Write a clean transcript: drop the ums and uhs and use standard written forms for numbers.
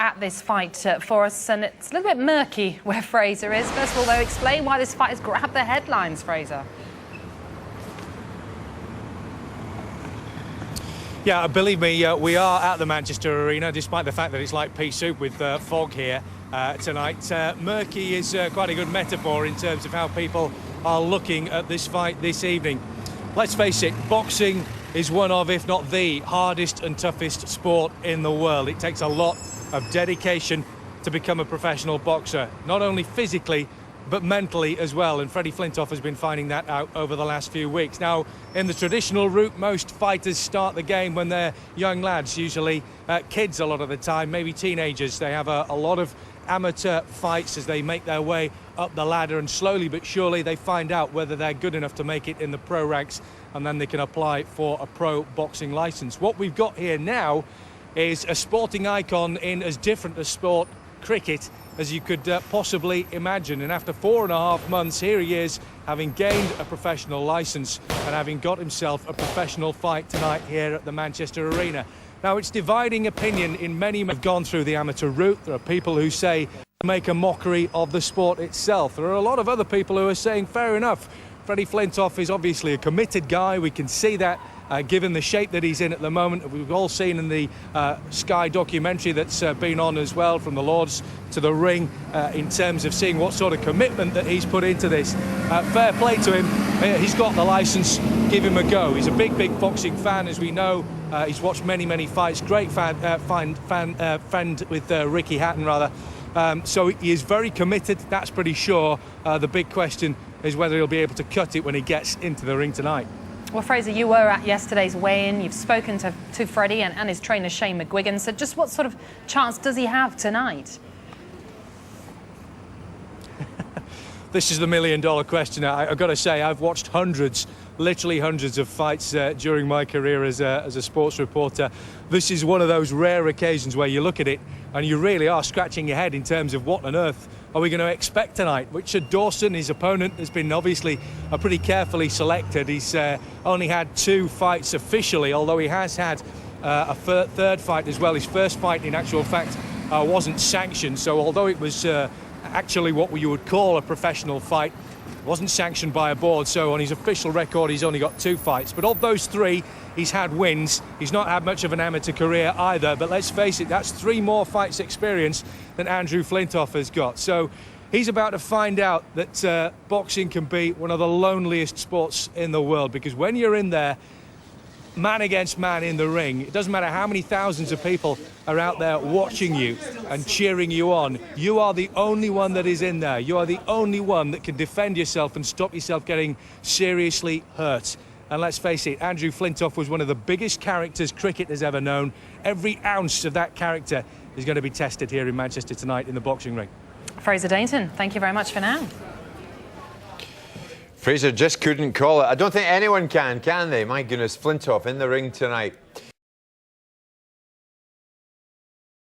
at this fight for us, and it's a little bit murky where Fraser is. First of all, though, explain why this fight has grabbed the headlines, Fraser. Yeah, believe me, we are at the Manchester Arena, despite the fact that it's like pea soup with fog here tonight. Murky is quite a good metaphor in terms of how people are looking at this fight this evening. Let's face it, boxing is one of, if not the hardest and toughest sport in the world. It takes a lot of dedication to become a professional boxer, not only physically, but mentally as well, and Freddie Flintoff has been finding that out over the last few weeks. Now, in the traditional route, most fighters start the game when they're young lads, usually kids a lot of the time, maybe teenagers. They have a lot of amateur fights as they make their way up the ladder, and slowly but surely they find out whether they're good enough to make it in the pro ranks, and then they can apply for a pro boxing license. What we've got here now is a sporting icon in as different a sport, cricket, as you could possibly imagine. And after 4.5 months, here he is, having gained a professional licence and having got himself a professional fight tonight here at the Manchester Arena. Now, it's dividing opinion in many have gone through the amateur route. There are people who say make a mockery of the sport itself. There are a lot of other people who are saying fair enough. Freddie Flintoff is obviously a committed guy. We can see that given the shape that he's in at the moment. We've all seen in the Sky documentary that's been on as well, from the Lords to the ring, in terms of seeing what sort of commitment that he's put into this. Fair play to him. He's got the licence. Give him a go. He's a big boxing fan, as we know. He's watched many fights. Great friend with Ricky Hatton, rather. So he is very committed, that's pretty sure. The big question is whether he'll be able to cut it when he gets into the ring tonight. Well, Fraser, you were at yesterday's weigh-in. You've spoken to Freddie and his trainer, Shane McGuigan. So just what sort of chance does he have tonight? This is the million-dollar question. I've got to say, I've watched hundreds, literally hundreds of fights during my career as a sports reporter. This is one of those rare occasions where you look at it and you really are scratching your head in terms of what on earth are we going to expect tonight. Richard Dawson, his opponent, has been obviously pretty carefully selected. He's only had 2 fights officially, although he has had a third fight as well. His first fight, in actual fact, wasn't sanctioned. So although it was actually what you would call a professional fight, wasn't sanctioned by a board, so on his official record he's only got 2 fights. But of those 3, he's had wins. He's not had much of an amateur career either, but let's face it, that's 3 more fights experience than Andrew Flintoff has got. So he's about to find out that boxing can be one of the loneliest sports in the world, because when you're in there, man against man in the ring, it doesn't matter how many thousands of people are out there watching you and cheering you on. You are the only one that is in there. You are the only one that can defend yourself and stop yourself getting seriously hurt. And let's face it, Andrew Flintoff was one of the biggest characters cricket has ever known. Every ounce of that character is going to be tested here in Manchester tonight in the boxing ring. Fraser Dainton, thank you very much for now. Fraser just couldn't call it. I don't think anyone can they? My goodness, Flintoff in the ring tonight.